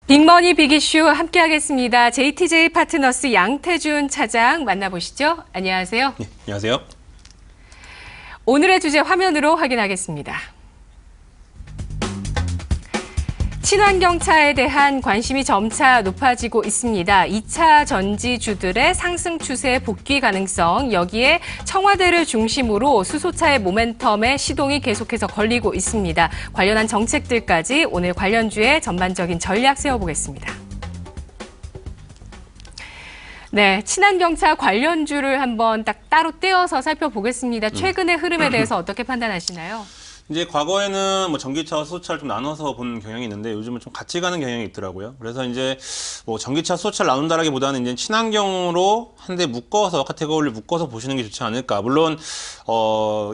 빅머니 빅이슈 함께하겠습니다. JTJ 파트너스 양태준 차장 만나보시죠. 안녕하세요. 네, 안녕하세요. 오늘의 주제 화면으로 확인하겠습니다. 친환경차에 대한 관심이 점차 높아지고 있습니다. 2차 전지주들의 상승 추세 복귀 가능성, 여기에 청와대를 중심으로 수소차의 모멘텀에 시동이 계속해서 걸리고 있습니다. 관련한 정책들까지 오늘 관련주의 전반적인 전략 세워보겠습니다. 네, 친환경차 관련주를 한번 딱 따로 떼어서 살펴보겠습니다. 최근의 흐름에 대해서 어떻게 판단하시나요? 이제 과거에는 뭐 전기차와 수소차를 좀 나눠서 보는 경향이 있는데 요즘은 좀 같이 가는 경향이 있더라고요. 그래서 이제 뭐 전기차, 수소차를 나눈다라기보다는 이제 친환경으로 한 대 묶어서 카테고리를 묶어서 보시는 게 좋지 않을까. 물론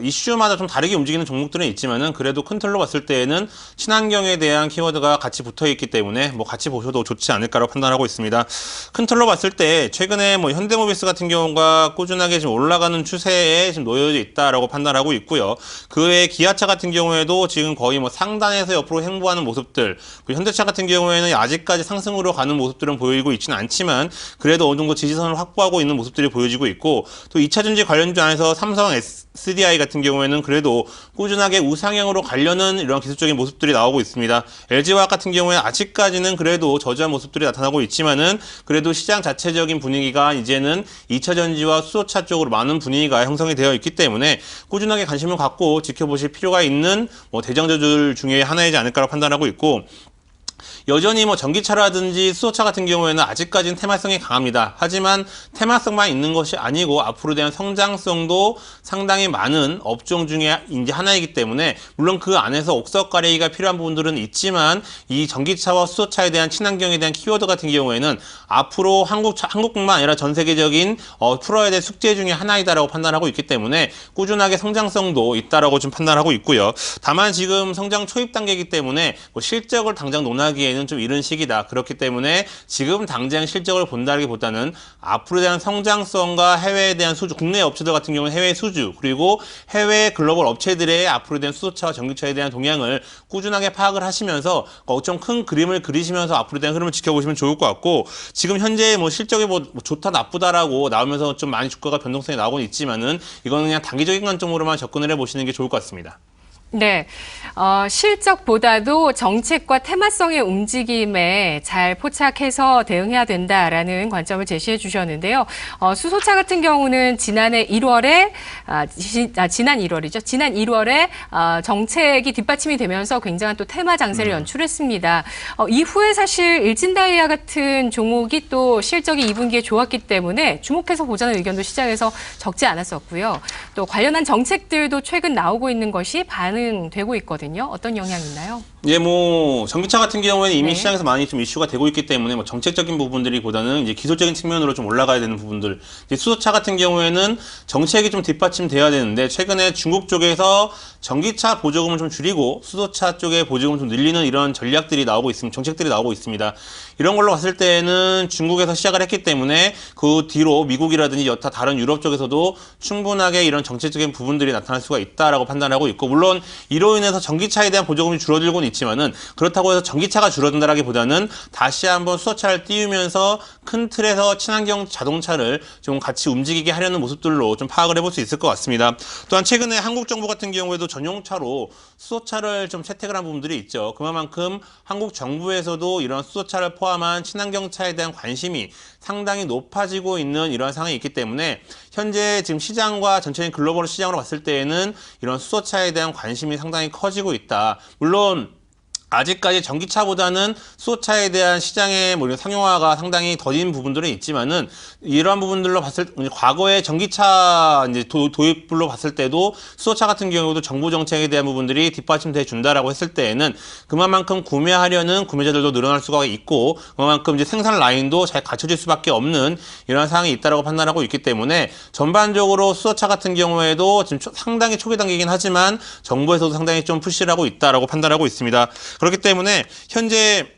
이슈마다 좀 다르게 움직이는 종목들은 있지만은 그래도 큰 틀로 봤을 때에는 친환경에 대한 키워드가 같이 붙어 있기 때문에 뭐 같이 보셔도 좋지 않을까라고 판단하고 있습니다. 큰 틀로 봤을 때 최근에 뭐 현대모비스 같은 경우가 꾸준하게 지금 올라가는 추세에 지금 놓여져 있다라고 판단하고 있고요. 그 외에 기아차 같은 경우에도 지금 거의 뭐 상단에서 옆으로 횡보하는 모습들, 현대차 같은 경우에는 아직까지 상승으로 가는 모습들은 보이고 있지는 않지만 그래도 어느 정도 지지선을 확보하고 있는 모습들이 보여지고 있고, 또 2차전지 관련주 안에서 삼성 SDI 같은 경우에는 그래도 꾸준하게 우상향으로 가려는 이런 기술적인 모습들이 나오고 있습니다. LG화학 같은 경우에는 아직까지는 그래도 저조한 모습들이 나타나고 있지만은 그래도 시장 자체적인 분위기가 이제는 2차전지와 수소차 쪽으로 많은 분위기가 형성이 되어 있기 때문에 꾸준하게 관심을 갖고 지켜보실 필요가 있는 뭐 대장주들 중에 하나이지 않을까라고 판단하고 있고, 여전히 뭐 전기차라든지 수소차 같은 경우에는 아직까지는 테마성이 강합니다. 하지만 테마성만 있는 것이 아니고 앞으로 대한 성장성도 상당히 많은 업종 중에 이제 하나이기 때문에 물론 그 안에서 옥석가리기가 필요한 부분들은 있지만 이 전기차와 수소차에 대한 친환경에 대한 키워드 같은 경우에는 앞으로 한국뿐만 아니라 전 세계적인 풀어야 될 숙제 중에 하나이다라고 판단하고 있기 때문에 꾸준하게 성장성도 있다라고 좀 판단하고 있고요. 다만 지금 성장 초입 단계이기 때문에 뭐 실적을 당장 논하기에는 좀 이른 시기다. 그렇기 때문에 지금 당장 실적을 본다기보다는 앞으로 대한 성장성과 해외에 대한 수주, 국내 업체들 같은 경우는 해외 수주, 그리고 해외 글로벌 업체들의 앞으로 대한 수소차와 전기차에 대한 동향을 꾸준하게 파악을 하시면서 좀 큰 그림을 그리시면서 앞으로 대한 흐름을 지켜보시면 좋을 것 같고, 지금 현재 뭐 실적이 뭐 좋다 나쁘다라고 나오면서 좀 많이 주가가 변동성이 나오곤 있지만은 이거는 그냥 단기적인 관점으로만 접근을 해보시는 게 좋을 것 같습니다. 네, 실적보다도 정책과 테마성의 움직임에 잘 포착해서 대응해야 된다라는 관점을 제시해 주셨는데요. 수소차 같은 경우는 지난해 1월에, 지난 1월이죠. 지난 1월에 정책이 뒷받침이 되면서 굉장한 또 테마 장세를 연출했습니다. 이후에 사실 일진다이아 같은 종목이 또 실적이 2분기에 좋았기 때문에 주목해서 보자는 의견도 시장에서 적지 않았었고요. 또 관련한 정책들도 최근 나오고 있는 것이 반응되고 있거든요. 어떤 영향이 있나요? 예, 뭐 전기차 같은 경우에는 이미 네. 시장에서 많이 좀 이슈가 되고 있기 때문에 뭐 정책적인 부분들이보다는 이제 기술적인 측면으로 좀 올라가야 되는 부분들. 이제 수소차 같은 경우에는 정책이 좀 뒷받침돼야 되는데 최근에 중국 쪽에서 전기차 보조금을 좀 줄이고 수소차 쪽에 보조금을 좀 늘리는 이런 전략들이 나오고 있습니다. 정책들이 나오고 있습니다. 이런 걸로 봤을 때는 중국에서 시작을 했기 때문에 그 뒤로 미국이라든지 여타 다른 유럽 쪽에서도 충분하게 이런 정책적인 부분들이 나타날 수가 있다라고 판단하고 있고, 물론 이로 인해서 전기차에 대한 보조금이 줄어들고는 있지만은 그렇다고 해서 전기차가 줄어든다라기보다는 다시 한번 수소차를 띄우면서 큰 틀에서 친환경 자동차를 좀 같이 움직이게 하려는 모습들로 좀 파악을 해볼 수 있을 것 같습니다. 또한 최근에 한국 정부 같은 경우에도 전용차로 수소차를 좀 채택을 한 부분들이 있죠. 그만큼 한국 정부에서도 이런 수소차를 포함한 친환경차에 대한 관심이 상당히 높아지고 있는 이러한 상황이 있기 때문에 현재 지금 시장과 전체적인 글로벌 시장으로 봤을 때에는 이런 수소차에 대한 관심이 상당히 커지고 있다. 물론 아직까지 전기차보다는 수소차에 대한 시장의 뭐 상용화가 상당히 더딘 부분들은 있지만은 이러한 부분들로 봤을 때 과거에 전기차 이제 도입불로 봤을 때도 수소차 같은 경우도 정부 정책에 대한 부분들이 뒷받침돼 준다라고 했을 때에는 그만큼 구매하려는 구매자들도 늘어날 수가 있고 그만큼 이제 생산 라인도 잘 갖춰질 수밖에 없는 이러한 상황이 있다라고 판단하고 있기 때문에 전반적으로 수소차 같은 경우에도 지금 상당히 초기 단계이긴 하지만 정부에서도 상당히 좀 푸시를 하고 있다라고 판단하고 있습니다. 그렇기 때문에 현재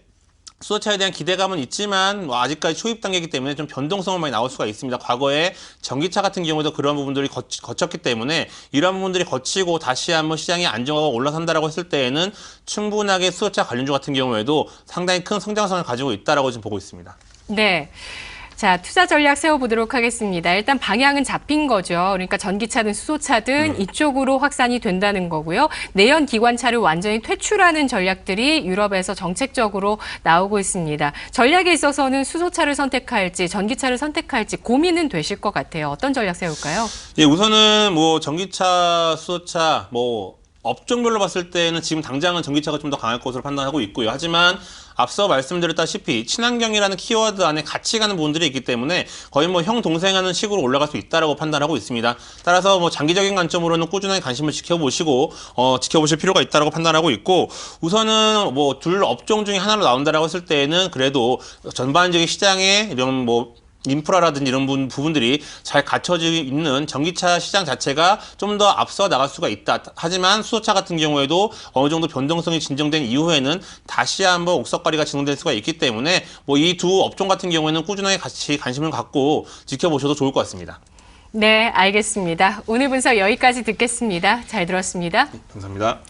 수소차에 대한 기대감은 있지만 뭐 아직까지 초입 단계이기 때문에 좀 변동성은 많이 나올 수가 있습니다. 과거에 전기차 같은 경우에도 그런 부분들이 거쳤기 때문에 이런 부분들이 거치고 다시 한번 시장이 안정화가 올라선다라고 했을 때에는 충분하게 수소차 관련주 같은 경우에도 상당히 큰 성장성을 가지고 있다라고 지금 보고 있습니다. 네. 자, 투자 전략 세워보도록 하겠습니다. 일단 방향은 잡힌 거죠. 그러니까 전기차든 수소차든 이쪽으로 확산이 된다는 거고요. 내연 기관차를 완전히 퇴출하는 전략들이 유럽에서 정책적으로 나오고 있습니다. 전략에 있어서는 수소차를 선택할지 전기차를 선택할지 고민은 되실 것 같아요. 어떤 전략 세울까요? 예, 우선은 뭐 전기차, 수소차, 뭐 업종별로 봤을 때는 지금 당장은 전기차가 좀 더 강할 것으로 판단하고 있고요. 하지만 앞서 말씀드렸다시피 친환경이라는 키워드 안에 같이 가는 부분들이 있기 때문에 거의 뭐 형 동생하는 식으로 올라갈 수 있다라고 판단하고 있습니다. 따라서 뭐 장기적인 관점으로는 꾸준하게 관심을 지켜보시고 지켜보실 필요가 있다라고 판단하고 있고 우선은 뭐 둘 업종 중에 하나로 나온다라고 했을 때에는 그래도 전반적인 시장에 이런 뭐 인프라라든지 이런 부분들이 잘 갖춰져 있는 전기차 시장 자체가 좀 더 앞서 나갈 수가 있다. 하지만 수소차 같은 경우에도 어느 정도 변동성이 진정된 이후에는 다시 한번 옥석가리가 진행될 수가 있기 때문에 뭐 이 두 업종 같은 경우에는 꾸준하게 같이 관심을 갖고 지켜보셔도 좋을 것 같습니다. 네, 알겠습니다. 오늘 분석 여기까지 듣겠습니다. 잘 들었습니다. 감사합니다.